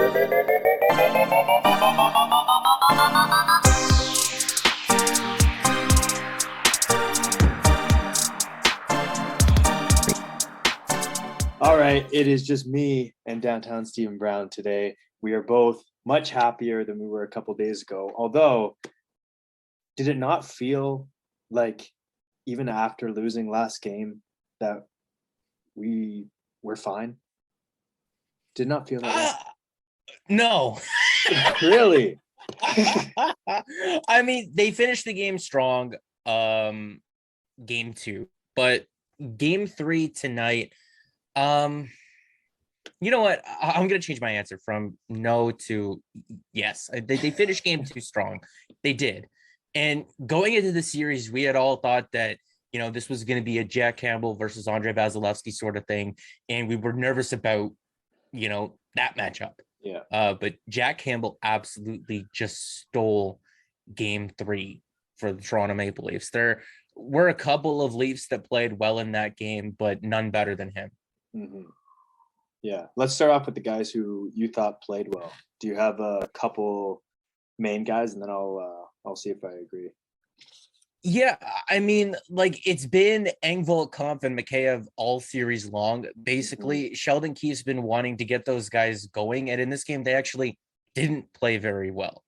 All right, it is just me and downtown Stephen Brown today. We are both much happier than we were a couple days ago. Although, did it not feel like even after losing last game that we were fine? Did not feel that way. No. Really? I mean, they finished the game strong, game 2, but game 3 tonight, you know what? I'm going to change my answer from no to yes. They finished game 2 strong. They did. And going into the series, we had all thought that, this was going to be a Jack Campbell versus Andre Vasilevsky sort of thing. And we were nervous about, that matchup. Yeah. But Jack Campbell absolutely just stole game 3 for the Toronto Maple Leafs. There were a couple of Leafs that played well in that game, but none better than him. Mm-hmm. Yeah. Let's start off with the guys who you thought played well. Do you have a couple main guys, and then I'll see if I agree. Yeah, I mean, it's been Engvall, Kampf, and Mikheyev all series long. Basically, Sheldon Keefe's been wanting to get those guys going, and in this game, they actually didn't play very well.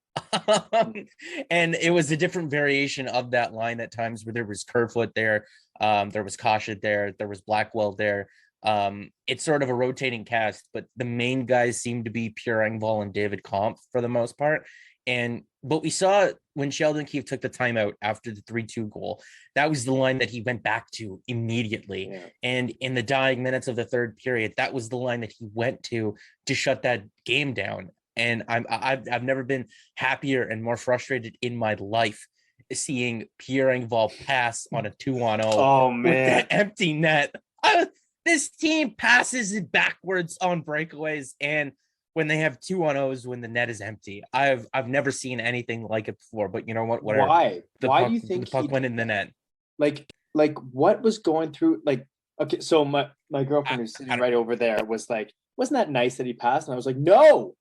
And it was a different variation of that line at times where there was Kerfoot there, there was Koshet there was Blackwell there. It's sort of a rotating cast, but the main guys seem to be Pierre Engvall and David Kampf for the most part. But we saw when Sheldon Keefe took the timeout after the 3-2 goal, that was the line that he went back to immediately. Yeah. And in the dying minutes of the third period, that was the line that he went to shut that game down. And I've never been happier and more frustrated in my life seeing Pierre Engvall pass on a 2-on-0 with that empty net. This team passes it backwards on breakaways, and when they have 2-on-0s when the net is empty, I've never seen anything like it before. But you know what? Whatever. Why? Why do you think the puck went in the net? Like what was going through? Okay, so my girlfriend who's sitting right over there was like, "Wasn't that nice that he passed?" And I was like, "No,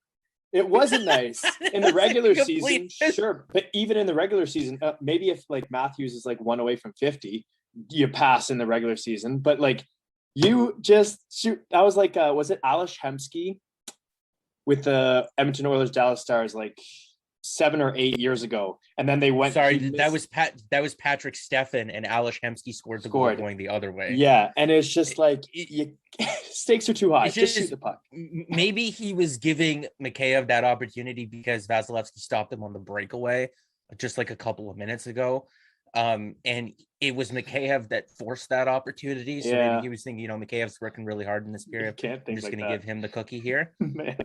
it wasn't nice in the regular season, sure, but even in the regular season, maybe if Matthews is 1 away from 50, you pass in the regular season, but you just shoot." I was was it Ales Hemsky with the Edmonton Oilers Dallas Stars 7 or 8 years ago, and then they went. Sorry, that was Patrick Stephan, and Ales Hemsky scored the goal going the other way. Yeah, and it's just stakes are too high. Just shoot the puck. Maybe he was giving Mikheyev that opportunity because Vasilevsky stopped him on the breakaway just a couple of minutes ago. And it was Mikheyev that forced that opportunity. So maybe he was thinking, Mikheyev's working really hard in this period. I'm just going to give him the cookie here. But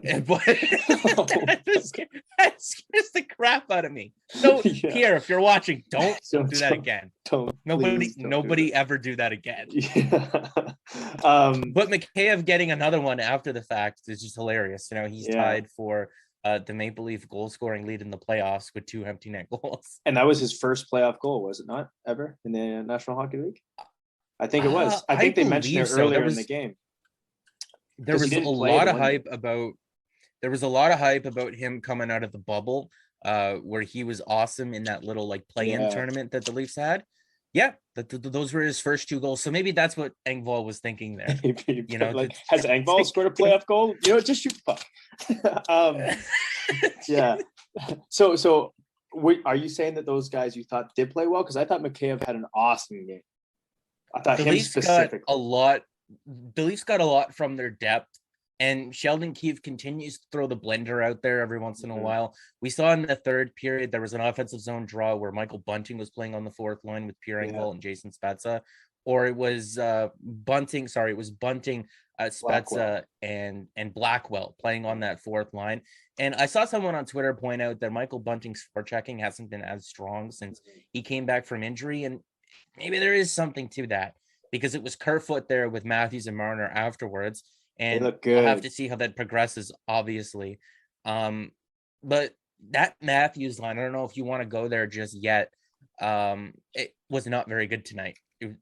that scares the crap out of me. So Pierre, if you're watching, don't do that again. Nobody ever do that again. Yeah. But Mikheyev getting another one after the fact is just hilarious. He's tied for the Maple Leaf goal scoring lead in the playoffs with 2 empty net goals. And that was his first playoff goal, was it not, ever in the National Hockey League? I think it was. I think they mentioned it earlier in the game. There was a lot of hype about him coming out of the bubble, where he was awesome in that little play-in tournament that the Leafs had. Yeah, those were his first 2 goals. So maybe that's what Engvall was thinking there. Has Engvall scored a playoff goal? Just shoot the puck. Yeah. So are you saying that those guys you thought did play well? Because I thought Mikheyev had an awesome game. I thought him specifically. The Leafs got a lot from their depth. And Sheldon Keefe continues to throw the blender out there every once in a while. We saw in the third period, there was an offensive zone draw where Michael Bunting was playing on the fourth line with Pierre Engvall and Jason Spezza. Or it was Bunting, Spezza, and Blackwell playing on that fourth line. And I saw someone on Twitter point out that Michael Bunting's forechecking hasn't been as strong since he came back from injury. And maybe there is something to that, because it was Kerfoot there with Matthews and Marner afterwards. And we'll have to see how that progresses, obviously. But that Matthews line, I don't know if you want to go there just yet. It was not very good tonight. It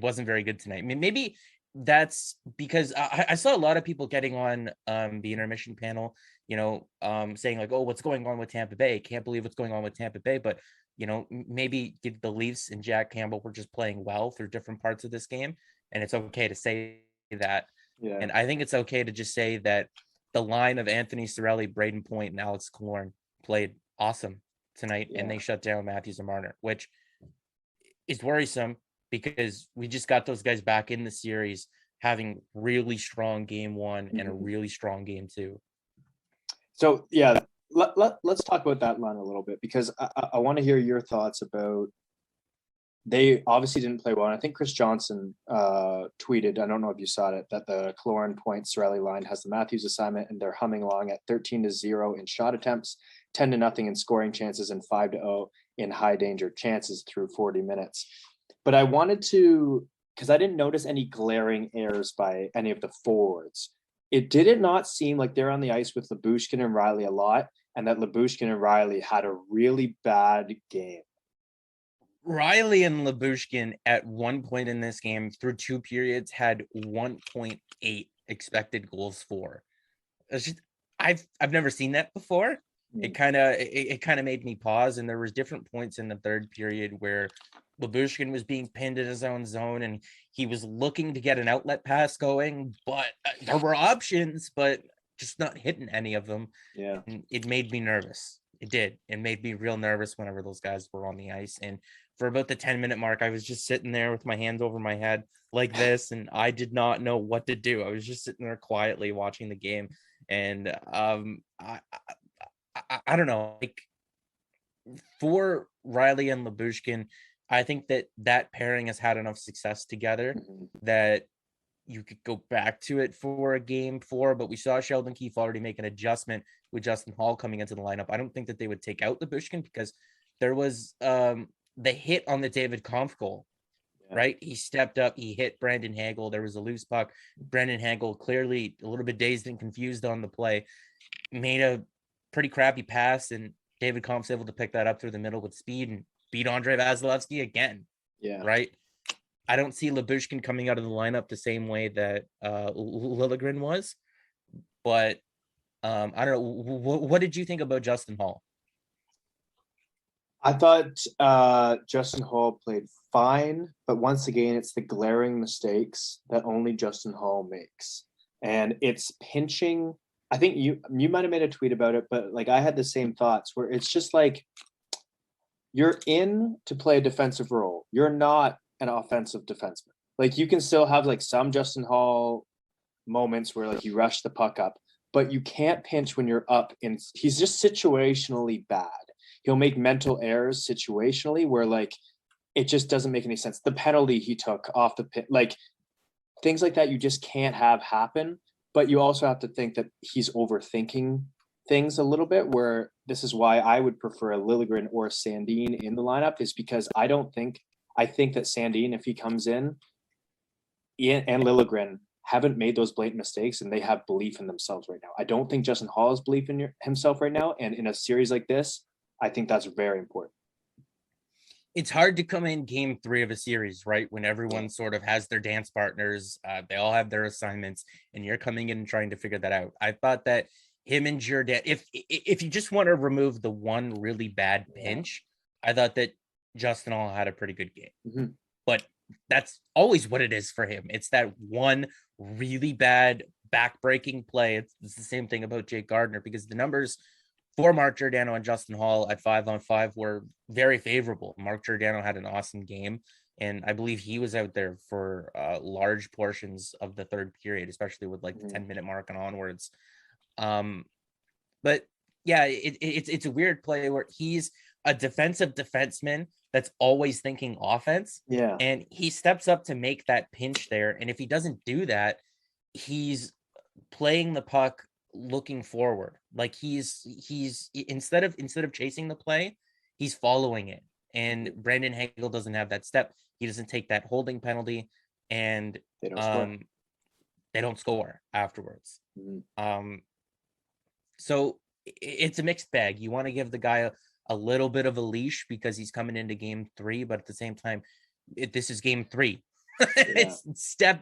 wasn't very good tonight. I mean, maybe that's because I saw a lot of people getting on the intermission panel, saying like, oh, what's going on with Tampa Bay? Can't believe what's going on with Tampa Bay. But, maybe the Leafs and Jack Campbell were just playing well through different parts of this game. And it's okay to say that. Yeah. And I think it's okay to just say that the line of Anthony Cirelli, Braden Point, and Alex Killorn played awesome tonight, and they shut down Matthews and Marner, which is worrisome because we just got those guys back in the series having really strong game one and a really strong game two. So, yeah, let's talk about that line a little bit, because I want to hear your thoughts about, they obviously didn't play well. And I think Chris Johnson tweeted, I don't know if you saw it, that the Killorn Point Cirelli line has the Matthews assignment, and they're humming along at 13-0 in shot attempts, 10-0 in scoring chances, and 5-0 in high danger chances through 40 minutes. But I wanted to, because I didn't notice any glaring errors by any of the forwards. Did it not seem like they're on the ice with Lyubushkin and Riley a lot, and that Lyubushkin and Riley had a really bad game? Riley and Lyubushkin at one point in this game through two periods had 1.8 expected goals for. It's just, I've never seen that before. It kind of made me pause, and there was different points in the third period where Lyubushkin was being pinned in his own zone and he was looking to get an outlet pass going, but there were options, but just not hitting any of them. Yeah. And it made me nervous. It did. It made me real nervous whenever those guys were on the ice. And for about the 10-minute mark, I was just sitting there with my hands over my head like this, and I did not know what to do. I was just sitting there quietly watching the game. And I don't know, like, for Riley and Lyubushkin, I think that pairing has had enough success together that you could go back to it for a game four, but we saw Sheldon Keefe already make an adjustment with Justin Hall coming into the lineup. I don't think that they would take out Lyubushkin because there was the hit on the David Kampf goal, right? He stepped up, he hit Brandon Hagel. There was a loose puck. Brandon Hagel, clearly a little bit dazed and confused on the play, made a pretty crappy pass, and David Kampf's able to pick that up through the middle with speed and beat Andrei Vasilevsky again. Yeah. Right? I don't see Lyubushkin coming out of the lineup the same way that Liljegren was, but I don't know. What did you think about Justin Hall? I thought Justin Hall played fine, but once again, it's the glaring mistakes that only Justin Hall makes. And it's pinching. I think you might have made a tweet about it, but like I had the same thoughts where it's just like, you're in to play a defensive role. You're not an offensive defenseman. Like, you can still have like some Justin Hall moments where like you rush the puck up, but you can't pinch when you're up. And he's just situationally bad. He'll make mental errors situationally where like it just doesn't make any sense. The penalty he took off the pit, like things like that, you just can't have happen. But you also have to think that he's overthinking things a little bit, where this is why I would prefer a Liljegren or a Sandin in the lineup, is because I think that Sandin, if he comes in, Ian and Liljegren haven't made those blatant mistakes, and they have belief in themselves right now. I don't think Justin Hall has belief in himself right now. And in a series like this, I think that's very important. It's hard to come in game three of a series, right? When everyone sort of has their dance partners, they all have their assignments, and you're coming in and trying to figure that out. I thought that him and Jordan, if you just want to remove the one really bad pinch, I thought that Justin Hall had a pretty good game. But that's always what it is for him. It's that one really bad back-breaking play. It's the same thing about Jake Gardiner, because the numbers for Mark Giordano and Justin Hall at 5-on-5 were very favorable. Mark Giordano had an awesome game, and I believe he was out there for large portions of the third period, especially with like the 10-minute mark and onwards. But yeah, it's a weird play where he's a defensive defenseman that's always thinking offense. Yeah. And he steps up to make that pinch there. And if he doesn't do that, he's playing the puck looking forward. Like he's instead of chasing the play, he's following it. And Brandon Hagel doesn't have that step. He doesn't take that holding penalty, and they don't score afterwards. So it's a mixed bag. You want to give the guy a little bit of a leash because he's coming into game three, but at the same time, this is game three. It's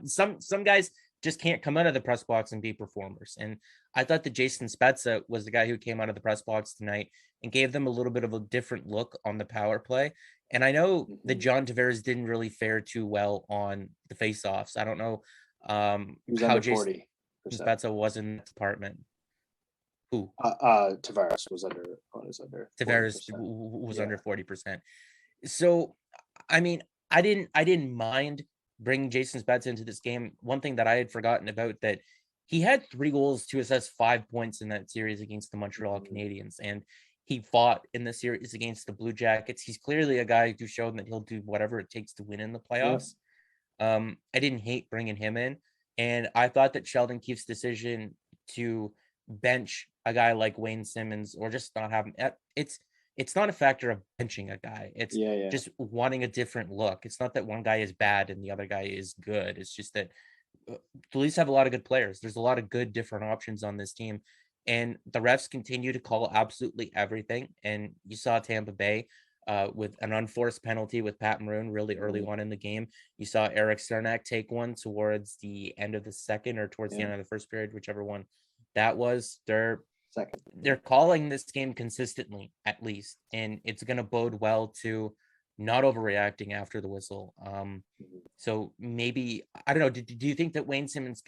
some guys just can't come out of the press box and be performers. And I thought that Jason Spezza was the guy who came out of the press box tonight and gave them a little bit of a different look on the power play. And I know that John Tavares didn't really fare too well on the faceoffs. I don't know how Jason Spezza was in the department. Who? Tavares was under. Tavares was under 40%. So, I mean, I didn't mind bringing Jason Spezza into this game. One thing that I had forgotten about, that he had 3 goals to assess 5 points in that series against the Montreal Canadiens, and he fought in the series against the Blue Jackets. He's clearly a guy who showed that he'll do whatever it takes to win in the playoffs. I didn't hate bringing him in, and I thought that Sheldon Keefe's decision to bench a guy like Wayne Simmons, or just not have him, it's not a factor of benching a guy. It's just wanting a different look. It's not that one guy is bad and the other guy is good. It's just that the Leafs have a lot of good players. There's a lot of good different options on this team, and the refs continue to call absolutely everything. And you saw Tampa Bay with an unforced penalty with Pat Maroon really early on in the game. You saw Eric Cernak take one towards the end of the second, or towards the end of the first period, whichever one that was. They're calling this game consistently, at least, and it's going to bode well to not overreacting after the whistle. So maybe, I don't know, do you think that Wayne Simmons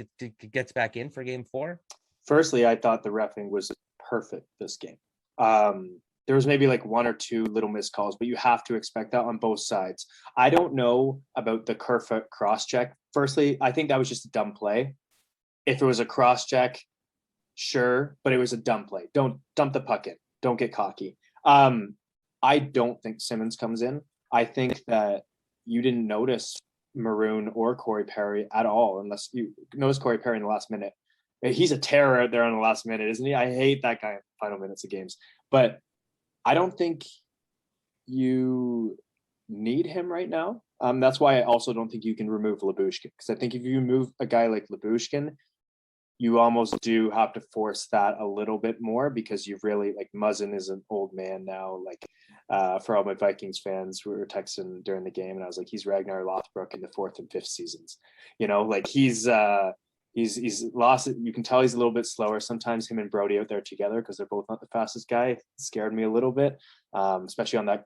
gets back in for game 4? Firstly, I thought the reffing was perfect this game. There was maybe like 1 or 2 little missed calls, but you have to expect that on both sides. I don't know about the Kerfoot cross-check. Firstly, I think that was just a dumb play. If it was a cross-check, sure, but it was a dumb play. Don't dump the puck in. Don't get cocky. I don't think Simmons comes in. I think that you didn't notice Maroon or Corey Perry at all, unless you notice Corey Perry in the last minute. He's a terror out there on the last minute, isn't he? I hate that guy in the final minutes of games. But I don't think you need him right now. That's why I also don't think you can remove Lyubushkin, because I think if you move a guy like Lyubushkin, you almost do have to force that a little bit more, because you've really, like, Muzzin is an old man now. Like, for all my Vikings fans, we were texting during the game, and I was like, he's Ragnar Lothbrok in the 4th and 5th seasons. You know, like he's lost it. You can tell he's a little bit slower. Sometimes him and Brody out there together, because they're both not the fastest guy, it scared me a little bit, especially on that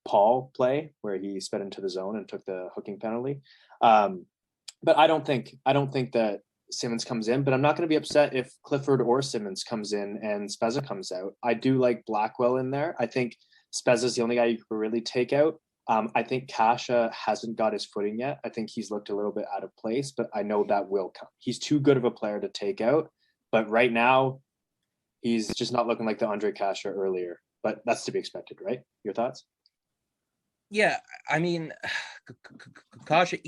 Paul play where he sped into the zone and took the hooking penalty. But I don't think that Simmons comes in, but I'm not going to be upset if Clifford or Simmons comes in and Spezza comes out. I do like Blackwell in there. I think Spezza's the only guy you could really take out. I think Kasha hasn't got his footing yet. I think he's looked a little bit out of place, but I know that will come. He's too good of a player to take out, but right now he's just not looking like the Andre Kasha earlier, but that's to be expected, right? Your thoughts? Yeah, I mean, Kasha,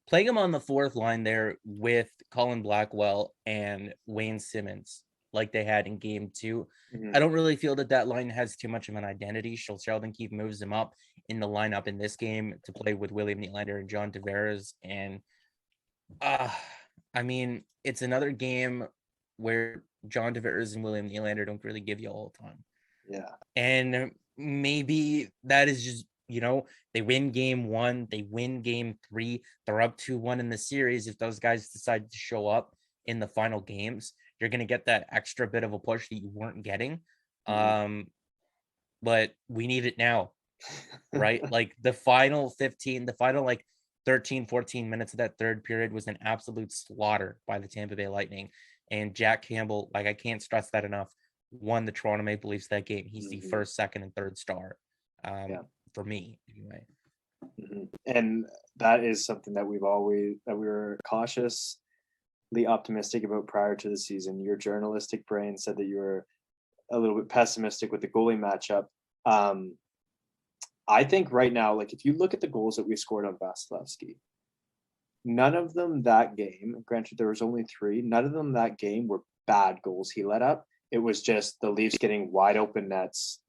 playing him on the 4th line there with Colin Blackwell and Wayne Simmons, like they had in game 2. I don't really feel that line has too much of an identity. Sheldon Keefe moves him up in the lineup in this game to play with William Nylander and John Tavares. And I mean, it's another game where John Tavares and William Nylander don't really give you all the time. Yeah. And maybe that is just, you know, they win game 1, they win game 3, they're up 2-1 in the series. If those guys decide to show up in the final games, you're going to get that extra bit of a push that you weren't getting. But we need it now, right? Like the final like 13, 14 minutes of that third period was an absolute slaughter by the Tampa Bay Lightning. And Jack Campbell, like, I can't stress that enough, won the Toronto Maple Leafs that game. He's the 1st, 2nd, and 3rd star. For me, anyway. And that is something that we were cautiously optimistic about prior to the season. Your journalistic brain said that you were a little bit pessimistic with the goalie matchup. I think right now, like, if you look at the goals that we scored on Vasilevsky, none of them that game, granted there was only 3, none of them that game were bad goals he let up. It was just the Leafs getting wide open nets,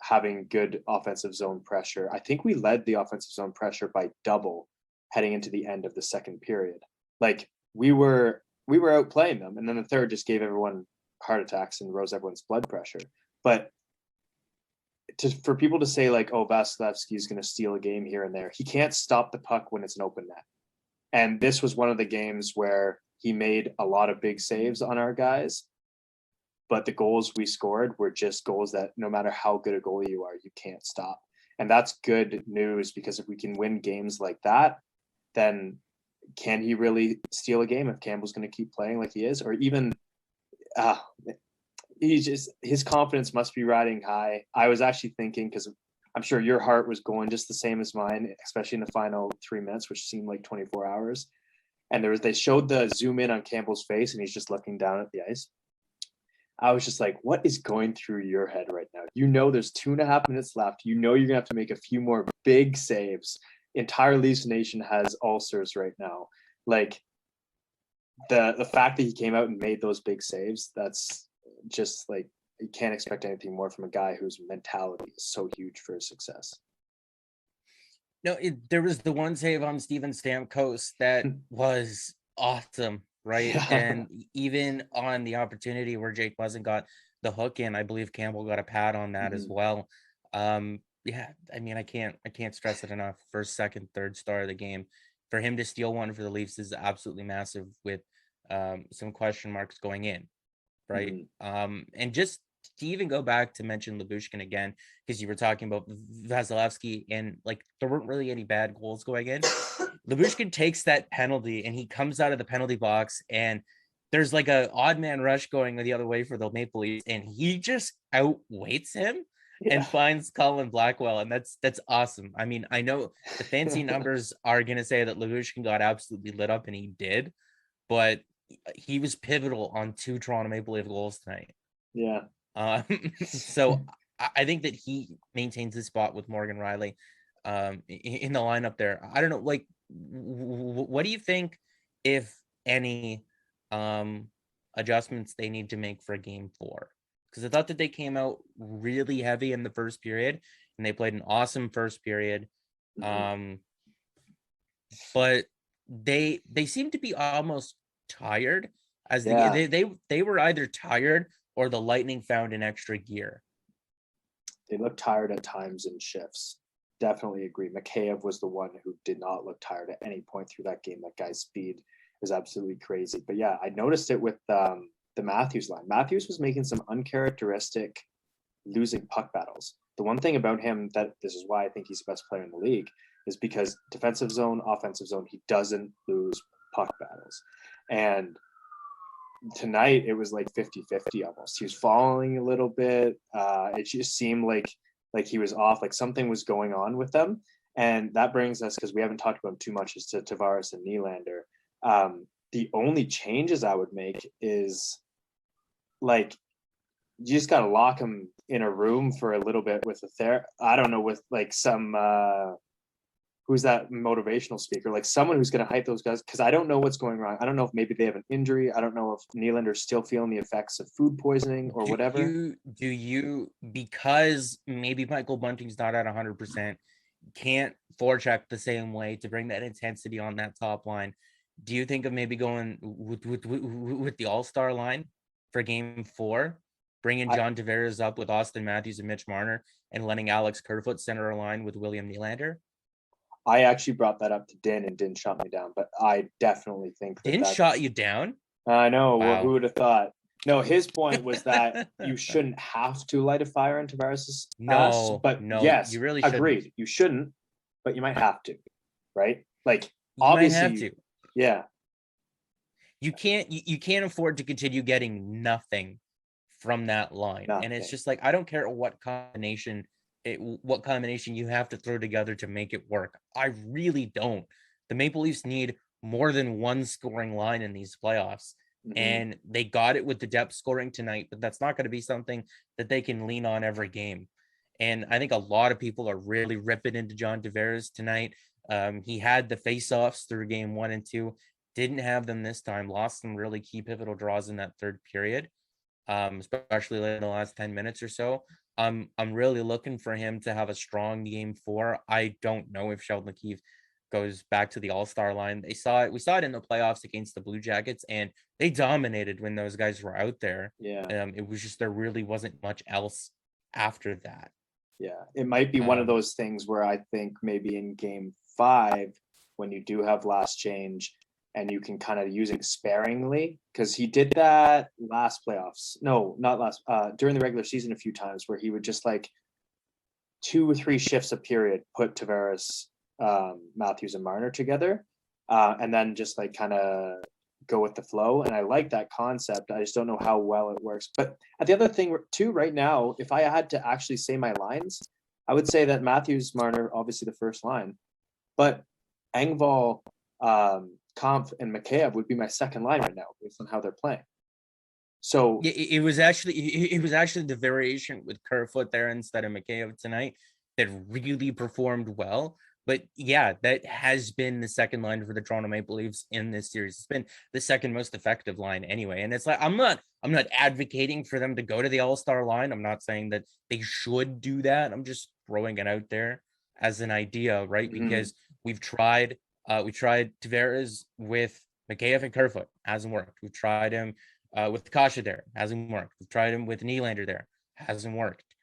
having good offensive zone pressure. I think we led the offensive zone pressure by double heading into the end of the second period. Like, we were outplaying them, and then the third just gave everyone heart attacks and rose everyone's blood pressure. But for people to say like, oh, Vasilevsky is going to steal a game here and there, he can't stop the puck when it's an open net. And this was one of the games where he made a lot of big saves on our guys, but the goals we scored were just goals that no matter how good a goalie you are, you can't stop. And that's good news, because if we can win games like that, then can he really steal a game if Campbell's going to keep playing like he is? Or even his confidence must be riding high. I was actually thinking, because I'm sure your heart was going just the same as mine, especially in the final 3 minutes, which seemed like 24 hours. And they showed the zoom in on Campbell's face, and he's just looking down at the ice. I was just like, what is going through your head right now? You know, there's 2.5 minutes left. You know, you're going to have to make a few more big saves. Entire Leafs Nation has ulcers right now. Like, the fact that he came out and made those big saves, that's just like, you can't expect anything more from a guy whose mentality is so huge for his success. No, there was the one save on Steven Stamkos that was awesome, right? Yeah. And even on the opportunity where Jake Muzzin got the hook in, I believe Campbell got a pad on that as well. Yeah, I mean, I can't stress it enough. First, second, third star of the game. For him to steal one for the Leafs is absolutely massive, with some question marks going in, right? And just to even go back to mention Lyubushkin again, because you were talking about Vasilevsky, and like there weren't really any bad goals going in. Lyubushkin takes that penalty and he comes out of the penalty box, and there's like a odd man rush going the other way for the Maple Leafs, and he just outweights him and finds Colin Blackwell, and that's awesome. I mean, I know the fancy numbers are gonna say that Lyubushkin got absolutely lit up, and he did, but he was pivotal on 2 Toronto Maple Leaf goals tonight. Yeah. So I think that he maintains his spot with Morgan Riley in the lineup there. I don't know, like, what do you think, if any, adjustments they need to make for game 4? Because I thought that they came out really heavy in the first period, and they played an awesome first period. But they seem to be almost tired, as they were either tired or the Lightning found an extra gear. They looked tired at times in shifts. Definitely agree. Mikheyev was the one who did not look tired at any point through that game. That guy's speed is absolutely crazy. But yeah, I noticed it with the Matthews line. Matthews was making some uncharacteristic losing puck battles. The one thing about him, that this is why I think he's the best player in the league, is because defensive zone, offensive zone, he doesn't lose puck battles. And tonight it was like 50-50 almost. He was falling a little bit. It just seemed like he was off, like something was going on with them. And that brings us, because we haven't talked about him too much, is to Tavares and Nylander. The only changes I would make is, like, you just got to lock him in a room for a little bit with I don't know, with like some who's that motivational speaker, like someone who's going to hype those guys, because I don't know what's going wrong. I don't know if maybe they have an injury. I don't know if Nylander's still feeling the effects of food poisoning or whatever. Do you, because maybe Michael Bunting's not at 100%, can't forecheck the same way to bring that intensity on that top line, do you think of maybe going with the all-star line for game 4, bringing John Tavares up with Austin Matthews and Mitch Marner, and letting Alex Kerfoot center a line with William Nylander? I actually brought that up to Din, and Din shot me down, but I definitely think Din shot you down? I know. Wow. Well, who would have thought? No, his point was that you shouldn't have to light a fire in Tavares' ass. But yes, you really agreed. Shouldn't. You shouldn't, but you might have to, right? Like, you obviously, might have to. Yeah. You can't afford to continue getting nothing from that line. Nothing. And it's just like, I don't care what combination you have to throw together to make it work. I really don't. The Maple Leafs need more than one scoring line in these playoffs. And they got it with the depth scoring tonight, but that's not going to be something that they can lean on every game. And I think a lot of people are really ripping into John Tavares tonight. He had the face-offs through game 1 and 2, didn't have them this time, lost some really key pivotal draws in that third period, especially late in the last 10 minutes or so. I'm really looking for him to have a strong game 4. I don't know if Sheldon Keefe goes back to the all-star line. We saw it in the playoffs against the Blue Jackets, and they dominated when those guys were out there. Yeah. It was just, there really wasn't much else after that. Yeah, it might be one of those things where I think maybe in game 5, when you do have last change and you can kind of use it sparingly, because he did that last playoffs. No, not last, during the regular season a few times where he would just like 2 or 3 shifts a period put Tavares, Matthews, and Marner together, and then just like kind of go with the flow. And I like that concept. I just don't know how well it works. But the other thing too, right now, if I had to actually say my lines, I would say that Matthews, Marner, obviously the first line, but Engvall, Kampf, and Mikheyev would be my second line right now based on how they're playing. So it was actually the variation with Kerfoot there instead of Mikheyev tonight that really performed well. But yeah, that has been the second line for the Toronto Maple Leafs in this series. It's been the second most effective line anyway. And it's like I'm not advocating for them to go to the All-Star line. I'm not saying that they should do that. I'm just throwing it out there as an idea, right? Mm-hmm. Because we tried Tavares with Mikheyev and Kerfoot, hasn't worked. We've tried him with Kasha there, hasn't worked. We've tried him with Nylander there, hasn't worked.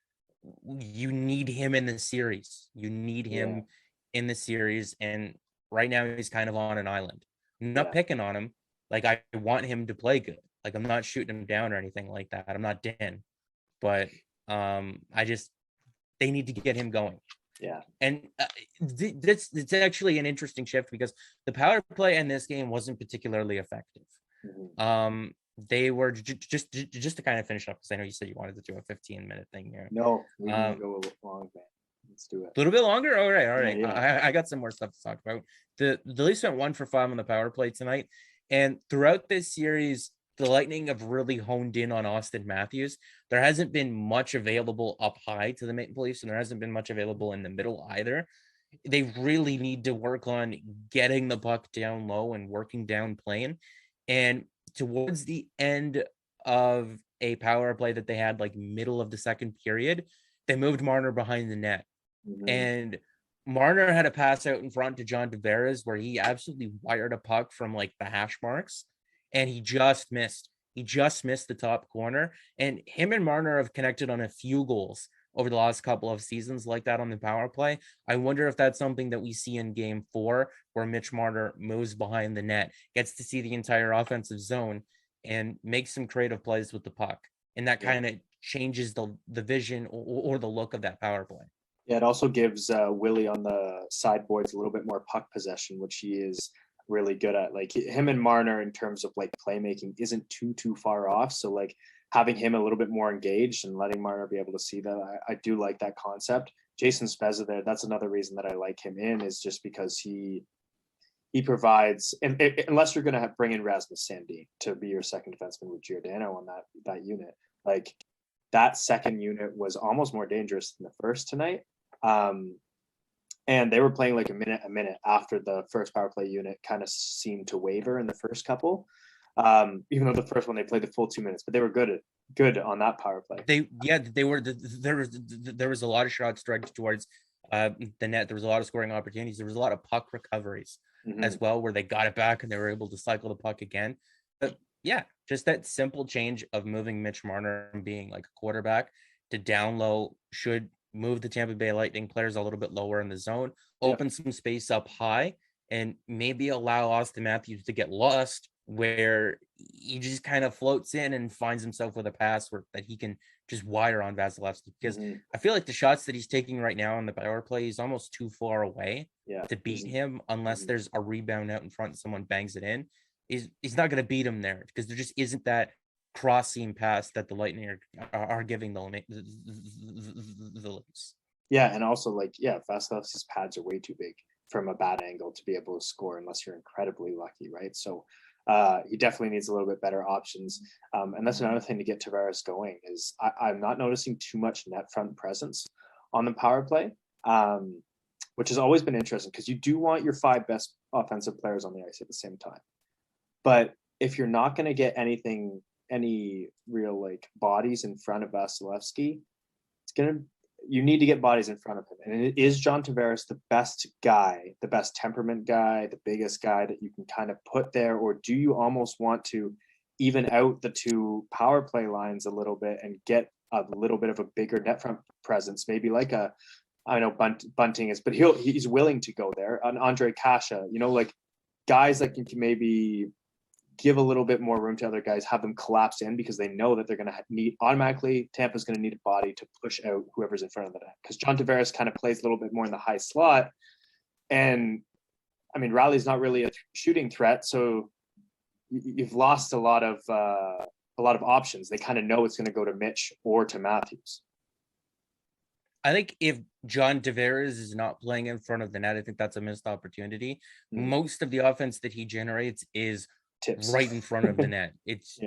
You need him in the series. You need him in the series, and right now he's kind of on an island. I'm not picking on him. Like, I want him to play good. Like, I'm not shooting him down or anything like that. I'm not Dan, but they need to get him going. Yeah. And it's actually an interesting shift because the power play in this game wasn't particularly effective. Mm-hmm. They were just to kind of finish up, because I know you said you wanted to do a 15-minute thing here. No, we can go long, man. Let's do it. A little bit longer? All right. Yeah. I got some more stuff to talk about. The Leafs went 1 for 5 on the power play tonight. And throughout this series, the Lightning have really honed in on Austin Matthews. There hasn't been much available up high to the Maple Leafs, and there hasn't been much available in the middle either. They really need to work on getting the puck down low and working down plane. And towards the end of a power play that they had, like middle of the second period, they moved Marner behind the net. Mm-hmm. And Marner had a pass out in front to John Tavares where he absolutely wired a puck from like the hash marks, and he just missed. He just missed the top corner. And him and Marner have connected on a few goals over the last couple of seasons like that on the power play. I wonder if that's something that we see in game 4, where Mitch Marner moves behind the net, gets to see the entire offensive zone, and makes some creative plays with the puck. And that kind of changes the vision or the look of that power play. Yeah, it also gives Willie on the sideboards a little bit more puck possession, which he is really good at. Like, him and Marner in terms of like playmaking isn't too far off. So like having him a little bit more engaged and letting Marner be able to see that, I do like that concept. Jason Spezza there, that's another reason that I like him in, is just because he provides, and unless you're going to bring in Rasmus Sandin to be your second defenseman with Giordano on that unit, like that second unit was almost more dangerous than the first tonight. And they were playing like a minute after the first power play unit kind of seemed to waver in the first couple. Even though the first one they played the full 2 minutes, but they were good on that power play. They were. There was a lot of shots directed towards the net. There was a lot of scoring opportunities. There was a lot of puck recoveries as well, where they got it back and they were able to cycle the puck again. But yeah, just that simple change of moving Mitch Marner from being like a quarterback to down low should move the Tampa Bay Lightning players a little bit lower in the zone, open some space up high, and maybe allow Austin Matthews to get lost, where he just kind of floats in and finds himself with a pass that he can just wire on Vasilevsky. Because I feel like the shots that he's taking right now on the power play, he's almost too far away to beat him unless there's a rebound out in front and someone bangs it in. He's not going to beat him there, because there just isn't that cross-seam pass that the Lightning are giving the Leafs. Yeah, and also like, Vasilevsky's pads are way too big from a bad angle to be able to score unless you're incredibly lucky, right? So he definitely needs a little bit better options. And that's another thing to get Tavares going, is I'm not noticing too much net front presence on the power play, which has always been interesting, because you do want your 5 best offensive players on the ice at the same time. But if you're not going to get any real like bodies in front of Vasilevsky, you need to get bodies in front of him. And is John Tavares the best guy, the best temperament guy, the biggest guy that you can kind of put there? Or do you almost want to even out the 2 power play lines a little bit and get a little bit of a bigger net front presence, maybe like a, I know Bunting is, but he's willing to go there. An Andre Kasha, like guys that can maybe give a little bit more room to other guys, have them collapse in because they know that they're going to need automatically. Tampa's going to need a body to push out whoever's in front of the net, because John Tavares kind of plays a little bit more in the high slot, and I mean Riley's not really a shooting threat, so you've lost a lot of options. They kind of know it's going to go to Mitch or to Matthews. I think if John Tavares is not playing in front of the net, I think that's a missed opportunity. Most of the offense that he generates is tips right in front of the net. It's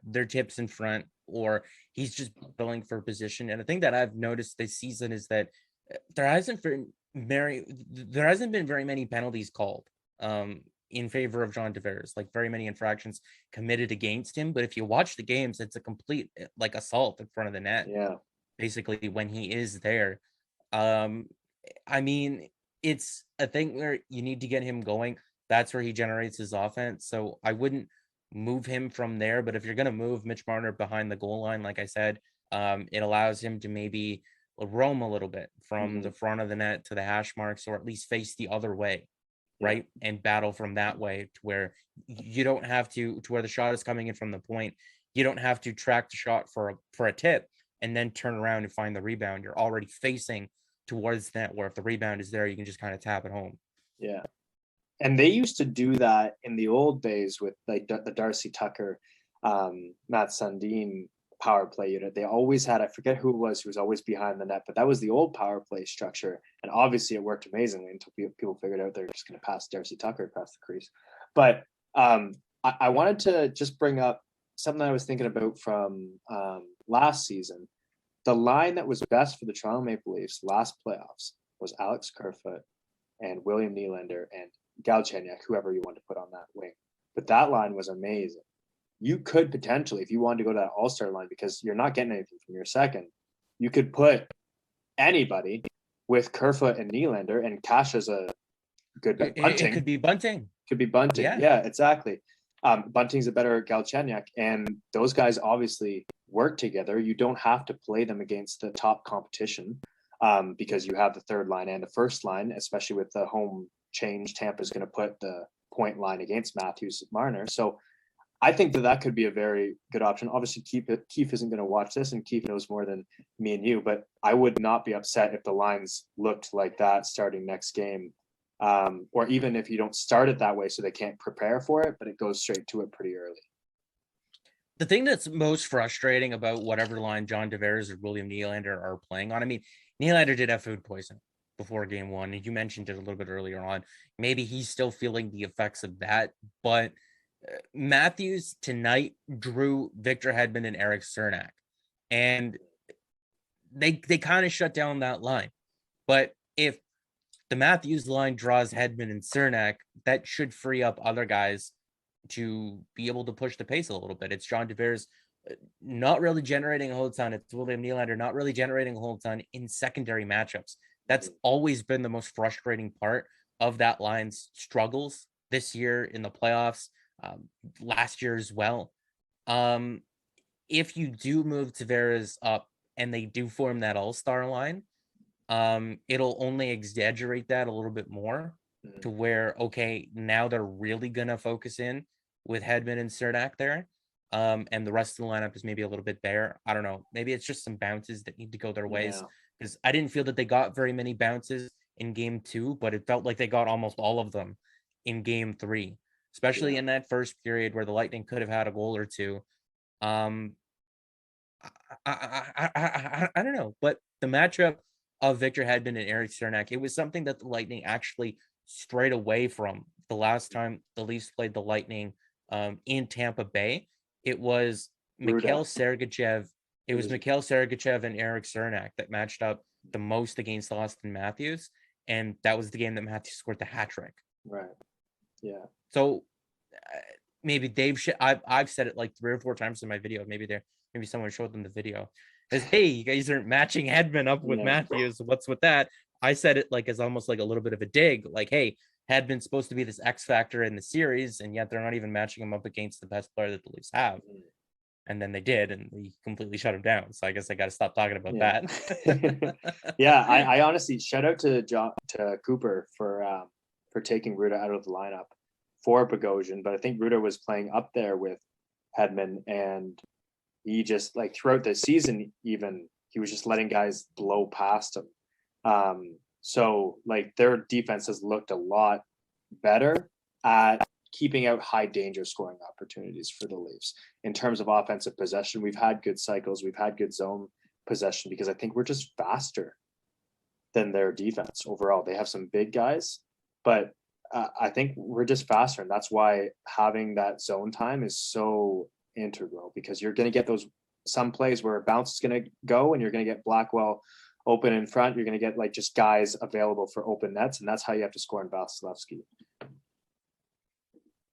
they're tips in front, or he's just battling for position. And the thing that I've noticed this season is that there hasn't been very many penalties called in favor of John Tavares, like very many infractions committed against him. But if you watch the games, it's a complete like assault in front of the net. Yeah. Basically, when he is there. I mean, it's a thing where you need to get him going. That's where he generates his offense. So I wouldn't move him from there. But if you're going to move Mitch Marner behind the goal line, like I said, it allows him to maybe roam a little bit from the front of the net to the hash marks, or at least face the other way, right? And battle from that way, to where you don't have to where the shot is coming in from the point. You don't have to track the shot for a tip and then turn around and find the rebound. You're already facing towards that, where if the rebound is there, you can just kind of tap it home. Yeah. And they used to do that in the old days with like the Darcy Tucker, Matt Sundin power play unit. They always had, I forget who it was always behind the net, but that was the old power play structure. And obviously it worked amazingly until people figured out they're just going to pass Darcy Tucker across the crease. But I wanted to just bring up something I was thinking about from last season. The line that was best for the Toronto Maple Leafs last playoffs was Alex Kerfoot and William Nylander and Galchenyuk, whoever you want to put on that wing. But that line was amazing. You could potentially, if you wanted to go to that all-star line, because you're not getting anything from your second, you could put anybody with Kerfoot and Nylander, and Kasha's a good bet. Bunting. It could be Bunting. Could be Bunting. Yeah, exactly. Bunting's a better Galchenyuk, and those guys obviously work together. You don't have to play them against the top competition because you have the third line and the first line, especially with the home change. Tampa's going to put the point line against Matthews and Marner. So I think that could be a very good option. Obviously, Keefe isn't going to watch this, and Keefe knows more than me and you, but I would not be upset if the lines looked like that starting next game. Or even if you don't start it that way so they can't prepare for it, but it goes straight to it pretty early. The thing that's most frustrating about whatever line John Tavares or William Nylander are playing on, I mean, Nylander did have food poisoning before game one, and you mentioned it a little bit earlier on. Maybe he's still feeling the effects of that, but Matthews tonight drew Victor Hedman and Eric Cernak, and they kind of shut down that line. But if the Matthews line draws Hedman and Cernak, that should free up other guys to be able to push the pace a little bit. It's John Tavares not really generating a whole ton. It's William Nylander not really generating a whole ton in secondary matchups. That's always been the most frustrating part of that line's struggles this year in the playoffs, last year as well. If you do move Tavares up and they do form that all-star line, it'll only exaggerate that a little bit more to where, okay, now they're really going to focus in with Hedman and Cernak there. And the rest of the lineup is maybe a little bit bare. I don't know. Maybe it's just some bounces that need to go their ways, because I didn't feel that they got very many bounces in game 2, but it felt like they got almost all of them in game 3, especially in that first period where the Lightning could have had a goal or two. I don't know, but the matchup of Victor Hedman and Eric Cernak, it was something that the Lightning actually strayed away from the last time the Leafs played the Lightning in Tampa Bay. It was Mikhail Sergachev. It was Mikhail Sergachev and Eric Cernak that matched up the most against Austin Matthews, and that was the game that Matthews scored the hat trick. Right. Yeah. So maybe Dave, I've said it like 3 or 4 times in my video. Maybe someone showed them the video. As, hey, you guys aren't matching Hedman up with Matthews. What's with that? I said it like as almost like a little bit of a dig. Like, hey, Hedman's supposed to be this X factor in the series, and yet they're not even matching him up against the best player that the Leafs have. and then they did, and we completely shut him down. So I guess I got to stop talking about Yeah. that. Yeah, I honestly shout out to Cooper for taking Ruda out of the lineup for Bogosian, but I think Ruda was playing up there with Hedman, and he just like throughout the season, even he was just letting guys blow past him. So like their defense has looked a lot better at keeping out high danger scoring opportunities for the Leafs. In terms of offensive possession, we've had good cycles, we've had good zone possession because I think we're just faster than their defense overall. They have some big guys, but I think we're just faster, and that's why having that zone time is so integral, because you're going to get those some plays where a bounce is going to go, and you're going to get Blackwell open in front. You're going to get like just guys available for open nets, and that's how you have to score in Vasilevsky.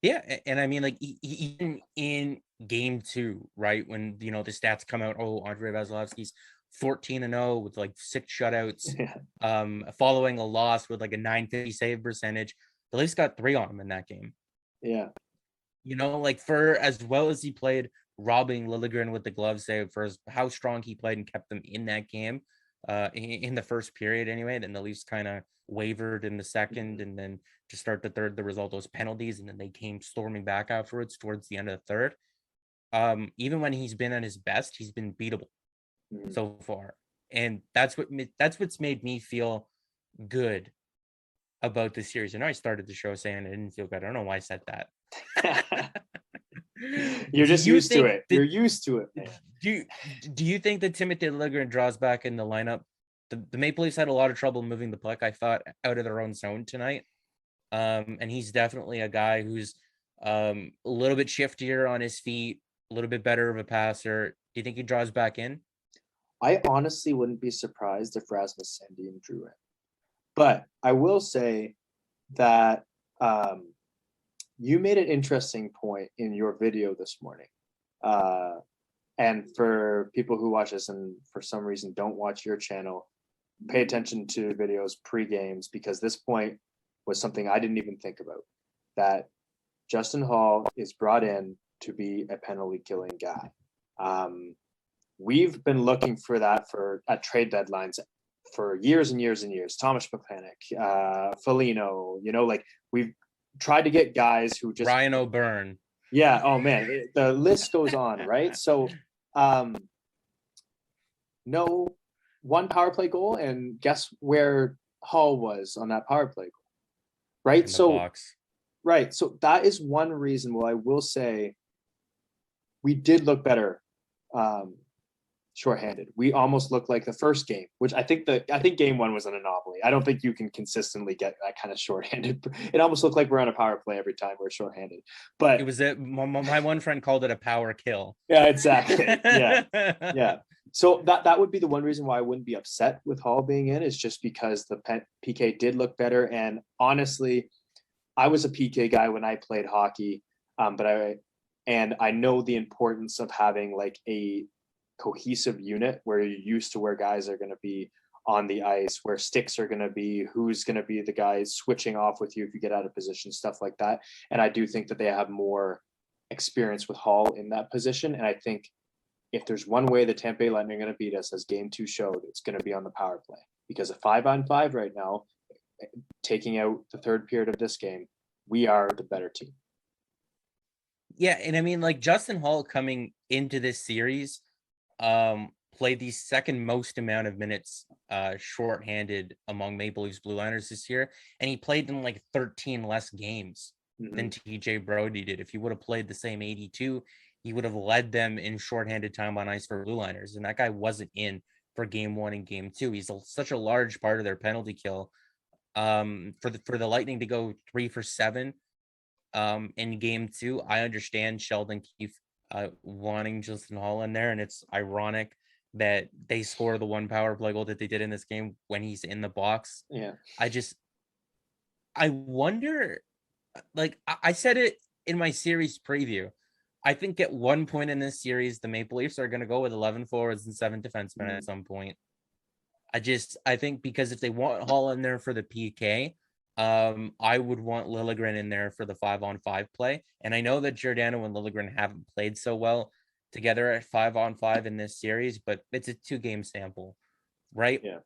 Yeah, and I mean, like even in game 2, right, when the stats come out, Andrei Vasilevsky's 14-0 with like 6 shutouts, following a loss with like a .950 save percentage. The Leafs got 3 on him in that game. Yeah, like for as well as he played, robbing Liljegren with the glove save, for how strong he played and kept them in that game, in the first period anyway. Then the Leafs kind of wavered in the second, and then to start the third, the result was penalties, and then they came storming back afterwards towards the end of the third. Even when he's been at his best, he's been beatable so far, and that's what's made me feel good about the series. I know I started the show saying I didn't feel good. I don't know why I said that. You're just used to it. You're used to it, man. Do you think that Timothy Liljegren draws back in the lineup? The Maple Leafs had a lot of trouble moving the puck, I thought, out of their own zone tonight. And he's definitely a guy who's a little bit shiftier on his feet, a little bit better of a passer. Do you think he draws back in? I honestly wouldn't be surprised if Rasmus Sandin drew in. But I will say that you made an interesting point in your video this morning. And for people who watch this and for some reason don't watch your channel, pay attention to videos pre-games, because this point was something I didn't even think about, that Justin Hall is brought in to be a penalty killing guy. We've been looking for that at trade deadlines for years and years and years. Thomas Papanik, Foligno, like we've tried to get guys who just Ryan O'Byrne. Yeah. Oh man, the list goes on, right? So, no one power play goal, and guess where Hall was on that power play goal, right? Box. Right. So that is one reason why I will say we did look better shorthanded. We almost looked like the first game, which I think game 1 was an anomaly. I don't think you can consistently get that kind of shorthanded. It almost looked like we're on a power play every time we're shorthanded. But it was my one friend called it a power kill. Yeah, exactly. Yeah. So that would be the one reason why I wouldn't be upset with Hall being in, is just because the PK did look better. And honestly, I was a PK guy when I played hockey, but I know the importance of having like a cohesive unit where you're used to where guys are going to be on the ice, where sticks are going to be, who's going to be the guys switching off with you if you get out of position, stuff like that. And I do think that they have more experience with Hall in that position. And I think if there's one way the Tampa Bay Lightning are going to beat us, as game 2 showed, it's going to be on the power play, because a 5-on-5 right now, taking out the third period of this game, we are the better team. Yeah. And I mean, like Justin Hall coming into this series, played the second most amount of minutes shorthanded among Maple Leafs blue liners this year, and he played in like 13 less games than TJ Brody did. If he would have played the same 82, he would have led them in shorthanded time on ice for blue liners, and that guy wasn't in for game 1 and game 2. He's such a large part of their penalty kill. For the Lightning to go 3 for 7 in game 2, I understand Sheldon Keefe wanting Justin Hall in there, and it's ironic that they score the one power play goal that they did in this game when he's in the box. Yeah. I wonder, like I said it in my series preview, I think at one point in this series, the Maple Leafs are going to go with 11 forwards and 7 defensemen at some point. I think because if they want Hall in there for the PK, I would want Liljegren in there for the 5-on-5 play. And I know that Giordano and Liljegren haven't played so well together at 5-on-5 in this series, but it's a 2-game sample, right? Yeah.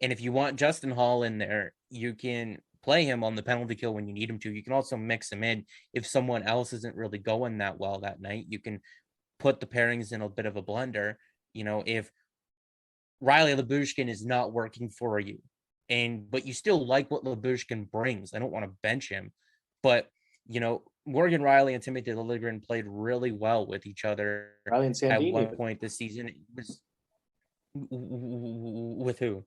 And if you want Justin Hall in there, you can play him on the penalty kill when you need him to. You can also mix him in if someone else isn't really going that well that night. You can put the pairings in a bit of a blender. If Riley Labushkin is not working for you, but you still like what Labushkin brings, I don't want to bench him, but Morgan Riley and Timothy Liljegren played really well with each other Riley and at Sandin one even. point this season. It was with who?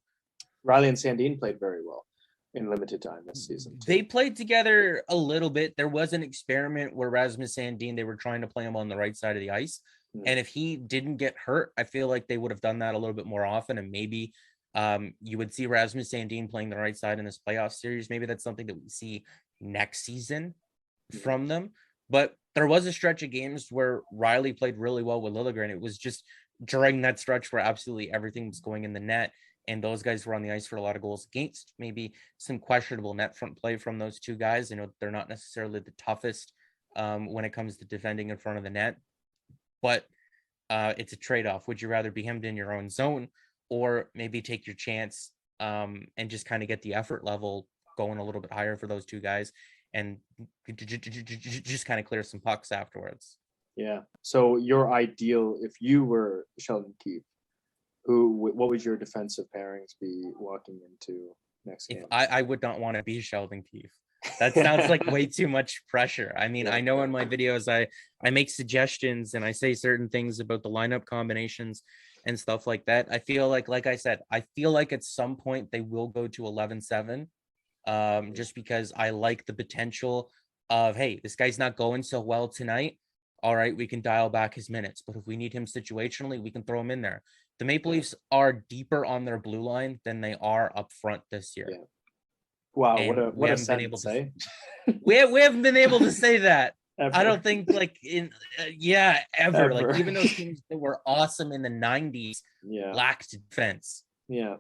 Riley and Sandin played very well in limited time this season too. They played together a little bit. There was an experiment where Rasmus Sandin, they were trying to play him on the right side of the ice. And if he didn't get hurt, I feel like they would have done that a little bit more often. And maybe you would see Rasmus Sandin playing the right side in this playoff series. Maybe that's something that we see next season from them. But there was a stretch of games where Riley played really well with Liljegren. It was just during that stretch where absolutely everything was going in the net. And those guys were on the ice for a lot of goals against. Maybe some questionable net front play from those two guys. They're not necessarily the toughest when it comes to defending in front of the net. But it's a trade-off. Would you rather be hemmed in your own zone or maybe take your chance and just kind of get the effort level going a little bit higher for those two guys and just kind of clear some pucks afterwards? Yeah. So your ideal, if you were Sheldon Keefe, what would your defensive pairings be walking into next game? I would not want to be Sheldon Keefe. That sounds like way too much pressure. I mean, I know in my videos I make suggestions and I say certain things about the lineup combinations and stuff like that. I feel like I said, I feel like at some point they will go to 11-7, just because I like the potential of, hey, this guy's not going so well tonight. All right, we can dial back his minutes. But if we need him situationally, we can throw him in there. The Maple Leafs are deeper on their blue line than they are up front this year. Yeah. Wow, and what a sentence, say. We haven't been able to say that. Ever. I don't think ever. Like even those teams that were awesome in the 90s lacked defense. Yeah.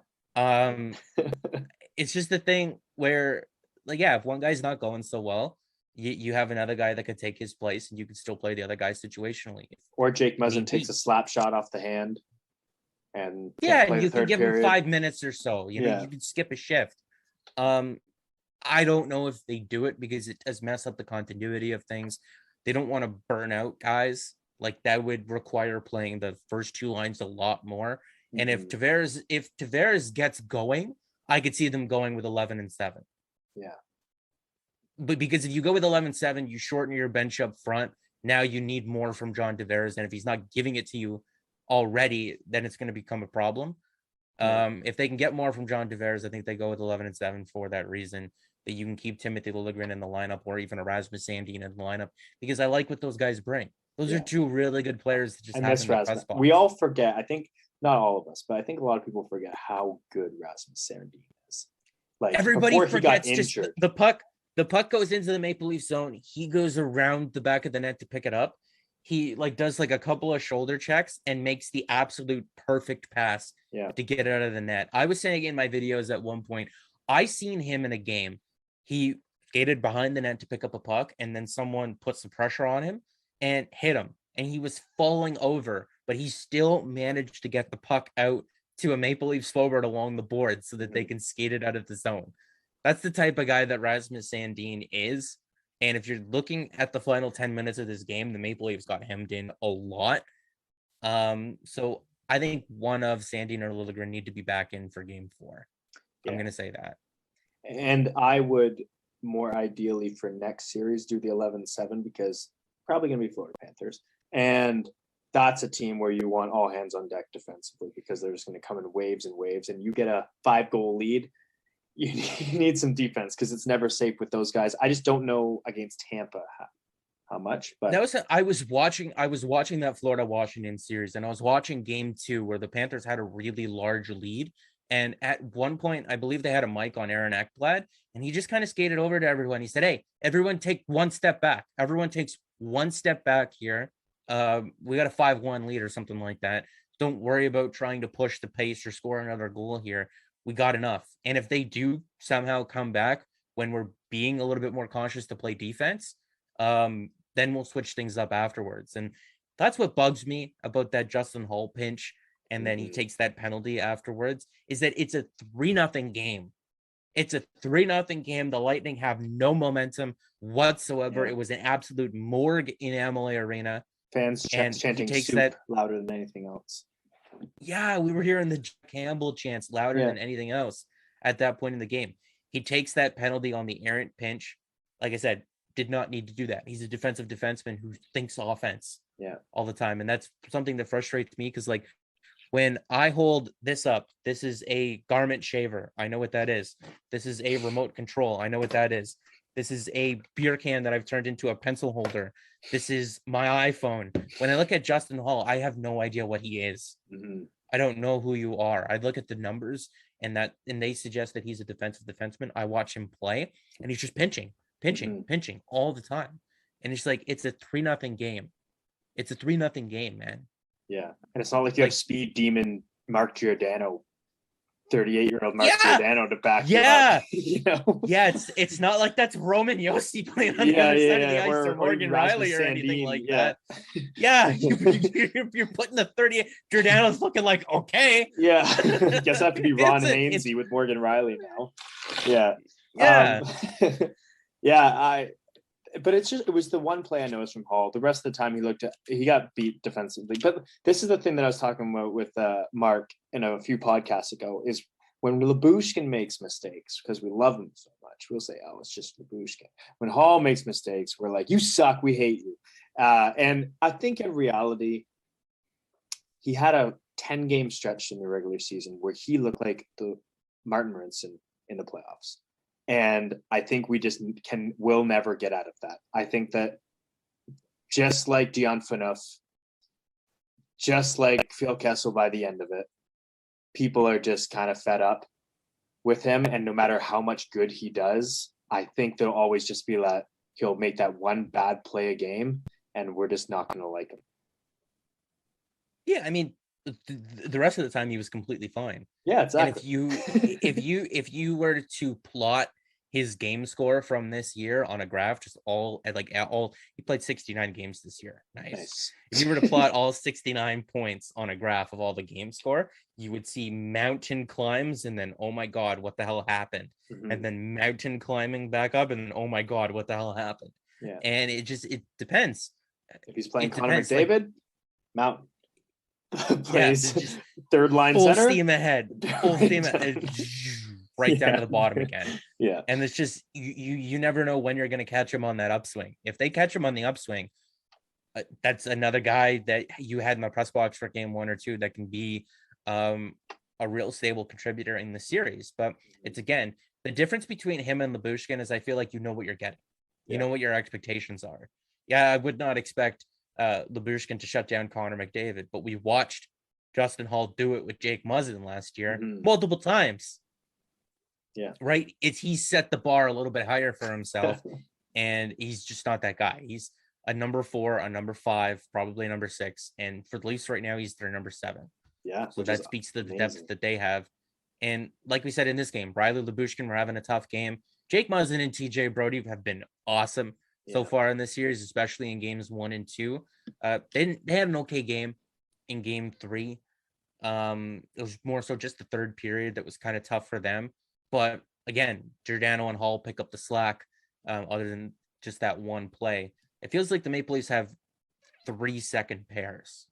It's just the thing where if one guy's not going so well, you have another guy that could take his place and you can still play the other guy situationally. Or Jake Muzzin takes a slap shot off the hand and you can give him 5 minutes or so. You can skip a shift. I don't know if they do it because it does mess up the continuity of things. They don't want to burn out guys. Like that would require playing the first two lines a lot more. Mm-hmm. And if Tavares gets going, I could see them going with 11-7. Yeah. But because if you go with 11-7, you shorten your bench up front. Now you need more from John Tavares. And if he's not giving it to you already, then it's going to become a problem. If they can get more from John Tavares, I think they go with 11-7 for that reason, that you can keep Timothy Liljegren in the lineup or even Rasmus Sandin in the lineup, because I like what those guys bring. Those are two really good players that just have in the press box. We all forget, I think not all of us, but I think a lot of people forget how good Rasmus Sandin is. Like everybody forgets just the puck goes into the Maple Leaf zone. He goes around the back of the net to pick it up. He does a couple of shoulder checks and makes the absolute perfect pass to get it out of the net. I was saying in my videos at one point, I seen him in a game. He skated behind the net to pick up a puck, and then someone put some pressure on him and hit him. And he was falling over, but he still managed to get the puck out to a Maple Leafs forward along the board so that they can skate it out of the zone. That's the type of guy that Rasmus Sandin is. And if you're looking at the final 10 minutes of this game, the Maple Leafs got hemmed in a lot. So I think one of Sandin or Liljegren need to be back in for game 4. I'm going to say that. And I would more ideally for next series do the 11-7 because probably going to be Florida Panthers. And that's a team where you want all hands on deck defensively because they're just going to come in waves and waves. And you get a 5-goal lead, you need some defense because it's never safe with those guys. I just don't know against Tampa how much. But I was watching that Florida-Washington series, and I was watching game 2 where the Panthers had a really large lead. And at one point, I believe they had a mic on Aaron Ekblad, and he just kind of skated over to everyone. He said, "Hey, everyone take one step back. Everyone takes one step back here. We got a 5-1 lead or something like that. Don't worry about trying to push the pace or score another goal here. We got enough." And if they do somehow come back when we're being a little bit more cautious to play defense, then we'll switch things up afterwards. And That's what bugs me about that Justin Hall pinch, and then he Mhm. takes that penalty afterwards, is that it's a 3-0 game. It's a 3-0 game. The Lightning have no momentum whatsoever. Yeah. It was an absolute morgue in Amalie Arena. Fans And he chanting takes soup that. louder than anything else. Yeah, we were hearing the Jack Campbell chants louder than anything else at that point in the game. He takes that penalty on the errant pinch. Like I said, did not need to do that. He's a defensive defenseman who thinks offense all the time. And that's something that frustrates me because, like, when I hold this up, this is a garment shaver. I know what that is. This is a remote control. I know what that is. This is a beer can that I've turned into a pencil holder. This is my iPhone. When I look at Justin Hall, I have no idea what he is. Mm-hmm. I don't know who you are. I look at the numbers and they suggest that he's a defensive defenseman. I watch him play and he's just pinching all the time. And it's like, it's a 3-0 game. It's a 3-0 game, man. Yeah. And it's not like you have speed demon Mark Giordano, 38-year-old Mark Giordano to back you up. You know? Yeah, it's not like that's Roman Yossi playing on the other side of the ice or Morgan Riley or anything like that. Yeah, you're putting the 38. Giordano's looking like, okay. Yeah. Guess I have to be Ron Hainsey with Morgan Riley now. Yeah. Yeah. But it was the one play I noticed from Hall. The rest of the time he got beat defensively. But this is the thing that I was talking about with Mark in a few podcasts ago, is when Lyubushkin makes mistakes, because we love him so much, we'll say, oh, it's just Lyubushkin. When Hall makes mistakes, we're like, you suck, we hate you. And I think in reality, he had a 10-game stretch in the regular season where he looked like the Martin Rinson in the playoffs. And I think we just will never get out of that. I think that just like Dion Phaneuf, just like Phil Kessel by the end of it, people are just kind of fed up with him. And no matter how much good he does, I think there'll always just be that he'll make that one bad play a game and we're just not going to like him. Yeah, I mean, the rest of the time he was completely fine. Yeah, exactly. And if you were to plot his game score from this year on a graph, just he played 69 games this year. Nice. If you were to plot all 69 points on a graph of all the game score, you would see mountain climbs and then, oh my God, what the hell happened? Mm-hmm. And then mountain climbing back up and then, oh my God, what the hell happened? Yeah. And it depends. If he's playing Connor McDavid, mountain. Plays third line full center. Steam ahead. Full steam ahead. Right down to the bottom again. Yeah. And it's just you never know when you're going to catch him on that upswing. If they catch him on the upswing, that's another guy that you had in the press box for game 1 or 2 that can be a real stable contributor in the series. But it's, again, the difference between him and Lyubushkin is I feel like you know what you're getting. You know what your expectations are. Yeah, I would not expect Lyubushkin to shut down Connor McDavid, but we watched Justin Hall do it with Jake Muzzin last year multiple times. Yeah. Right. He set the bar a little bit higher for himself, and he's just not that guy. He's a number 4, a number 5, probably a number 6. And for the Leafs right now, he's their number 7. Yeah. So that speaks to the depth that they have. And like we said in this game, Riley Lyubushkin were having a tough game. Jake Muzzin and TJ Brody have been awesome so far in this series, especially in games 1 and 2. They had an okay game in game 3. It was more so just the third period that was kind of tough for them. But again, Giordano and Hall pick up the slack, other than just that one play. It feels like the Maple Leafs have 3 second pairs.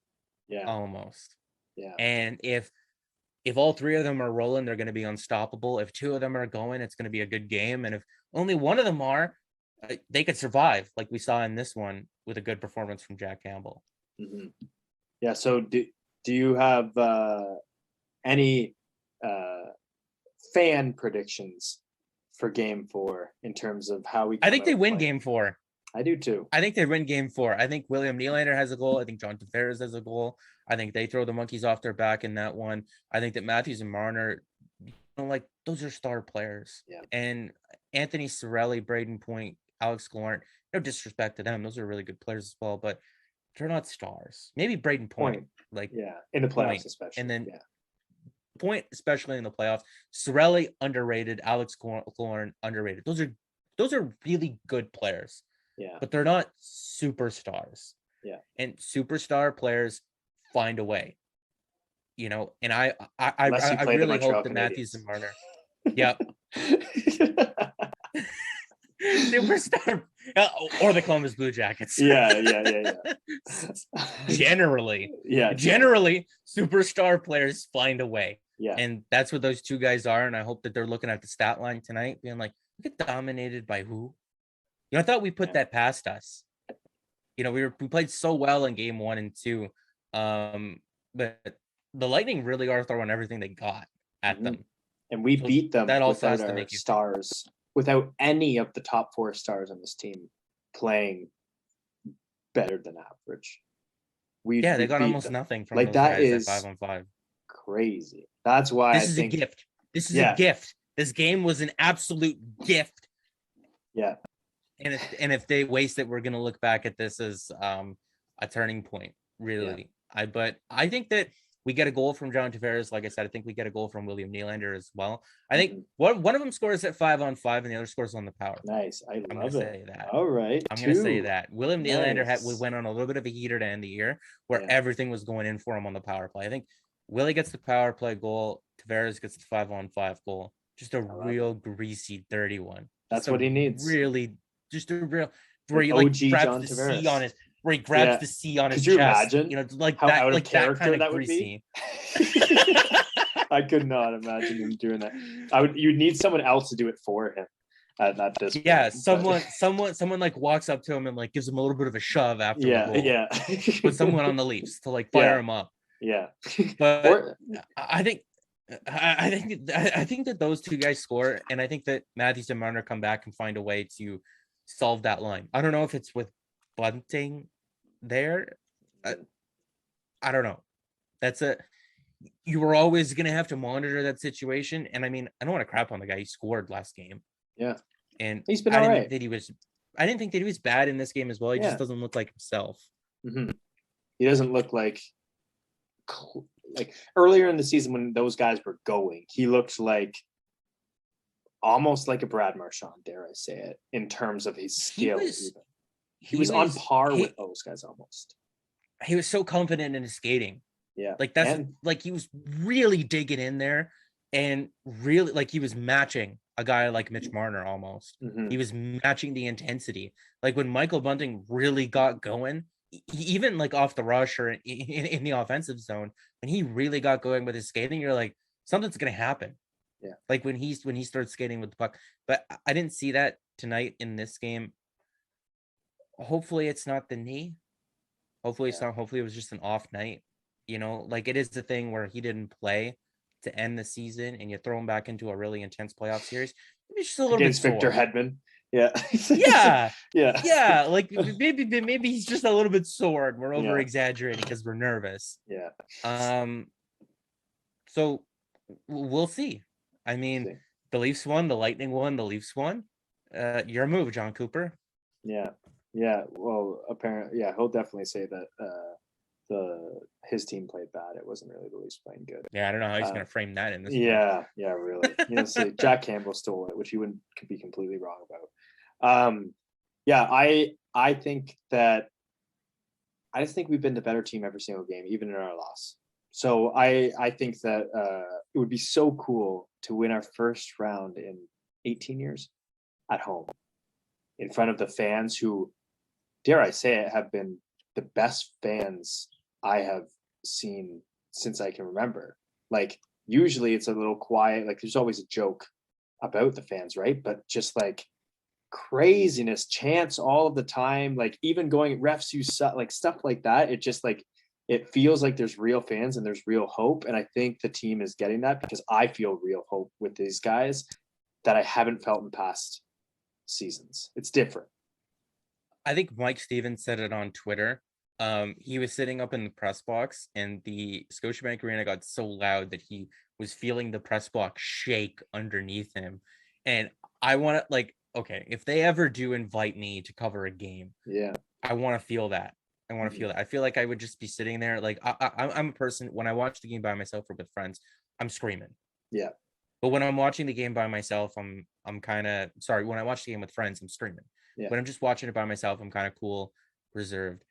Yeah. Almost. Yeah. And if all 3 of them are rolling, they're going to be unstoppable. If 2 of them are going, it's going to be a good game. And if only one of them are, they could survive, like we saw in this one with a good performance from Jack Campbell. Mm-hmm. Yeah. So do you have any fan predictions for game 4 in terms of how we? I think they win game 4. I do too. I think they win game 4. I think William Nylander has a goal. I think John Tavares has a goal. I think they throw the monkeys off their back in that one. I think that Matthews and Marner, those are star players. Yeah. And Anthony Cirelli, Braden Point, Alex Gallant, no disrespect to them. Those are really good players as well, but they're not stars. Maybe Braden Point. In the playoffs especially. And then Point, especially in the playoffs. Cirelli, underrated. Alex Gallant, underrated. Those are really good players. Yeah. But they're not superstars. Yeah. And superstar players find a way. You know, and I really hope that Matthews and Marner. Yep. Superstar or the Columbus Blue Jackets. Yeah. Generally, superstar players find a way. Yeah. And that's what those two guys are. And I hope that they're looking at the stat line tonight, being like, we get dominated by who? You know, I thought we put that past us. You know, we played so well in game 1 and 2. But the Lightning really are throwing everything they got at them. And we beat them that also without our stars, without any of the top 4 stars on this team playing better than average. They got almost nothing from like those that guys is at 5-on-5. Crazy. That's why this is a gift. This is a gift. This game was an absolute gift. Yeah. And if they waste it, we're gonna look back at this as a turning point, really. Yeah. But I think that we get a goal from John Tavares. Like I said, I think we get a goal from William Nylander as well. I think one of them scores at 5-on-5 and the other scores on the power. Nice. I'm gonna say that. All right. I'm gonna say that. William Nylander went on a little bit of a heater to end the year where everything was going in for him on the power play. I think Willie gets the power play goal. Tavares gets the 5-on-5 goal. Just a real greasy, dirty one. That's what he needs. Really, just a real where he like grabs the C on his where he grabs the C on his chest. Could you imagine? You know, like how that, out like of character that kind of would greasy. be. I could not imagine him doing that. You'd need someone else to do it for him. At this point. Yeah, someone like walks up to him and like gives him a little bit of a shove after the goal. Yeah. With someone on the Leafs to like fire him up. Yeah. But I think that those two guys score, and I think that Matthews and Marner come back and find a way to solve that line. I don't know if it's with bunting there. I don't know. You were always going to have to monitor that situation. And I mean, I don't want to crap on the guy. He scored last game. Yeah. And he's been all right. I didn't think that he was bad in this game as well. He just doesn't look like himself. Mm-hmm. He doesn't look like earlier in the season when those guys were going, he looked like almost like a Brad Marchand, dare I say it, in terms of his skill. He was on par with those guys almost. He was so confident in his skating. Yeah. Like he was really digging in there and really like he was matching a guy like Mitch Marner almost. Mm-hmm. He was matching the intensity. Like when Michael Bunting really got going, even like off the rush or in the offensive zone, when he really got going with his skating, you're like, something's going to happen. Yeah. Like when he starts skating with the puck. But I didn't see that tonight in this game. Hopefully it's not the knee. Hopefully it's not. Hopefully it was just an off night. You know, like it is the thing where he didn't play to end the season and you throw him back into a really intense playoff series. Maybe just a little against bit Victor Hedman. Yeah. Like maybe he's just a little bit sore and we're over exaggerating because we're nervous. Yeah. So we'll see. I mean, the Leafs won, the Lightning won, the Leafs won. Your move, John Cooper. Yeah. Well, apparently, he'll definitely say that his team played bad. It wasn't really the Leafs playing good. Yeah, I don't know how he's going to frame that in this. Yeah, really. Say Jack Campbell stole it, which he wouldn't be completely wrong about. I think that I just think we've been the better team every single game, even in our loss. So I think that it would be so cool to win our first round in 18 years at home in front of the fans who, dare I say it, have been the best fans I have seen since I can remember. Like usually it's a little quiet, like there's always a joke about the fans, right? But just like craziness, chants all of the time, like even going refs you suck, like stuff like that. It just like it feels like there's real fans and there's real hope. And I think the team is getting that because I feel real hope with these guys that I haven't felt in past seasons. It's different. I think Mike Stevens said it on Twitter. He was sitting up in the press box and the Scotiabank Arena got so loud that he was feeling the press box shake underneath him. And I want to like, okay, if they ever do invite me to cover a game, I want to feel that. I feel like I would just be sitting there. Like I'm a person, when I watch the game by myself or with friends, I'm screaming. Yeah. But when I'm watching the game by myself, I'm kind of sorry. When I watch the game with friends, I'm screaming. Yeah. When I'm just watching it by myself, I'm kind of cool, reserved.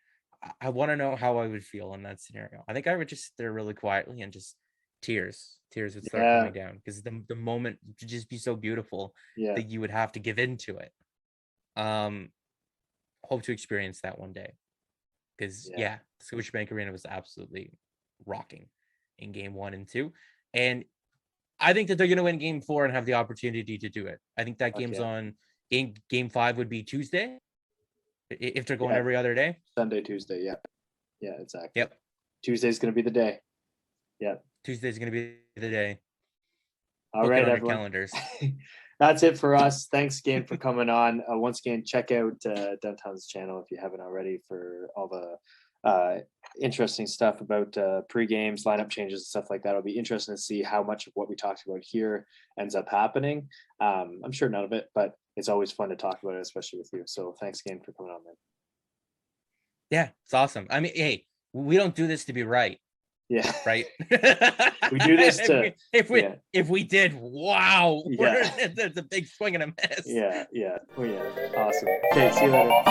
I want to know how I would feel in that scenario. I think I would just sit there really quietly and just tears would start coming down, because the moment would just be so beautiful that you would have to give into it. Hope to experience that one day, because Scotiabank Arena was absolutely rocking in game 1 and 2, and I think that they're going to win game 4 and have the opportunity to do it. I think that game's on game 5 would be Tuesday if they're going every other day. Sunday, Tuesday. Yeah, exactly. Yep. Tuesday's going to be the day. Yeah. Tuesday's going to be the day. All right, everyone. Calendars. That's it for us. Thanks again for coming on. Once again, check out Downtown's channel if you haven't already for all the interesting stuff about pre-games, lineup changes, and stuff like that. It'll be interesting to see how much of what we talked about here ends up happening. I'm sure none of it, but it's always fun to talk about it, especially with you. So thanks again for coming on, man. Yeah, it's awesome. I mean, hey, we don't do this to be right. Yeah. Right. We do this to if we did, wow. Yeah. There's a big swing and a miss. Yeah. Awesome. Okay, see you later.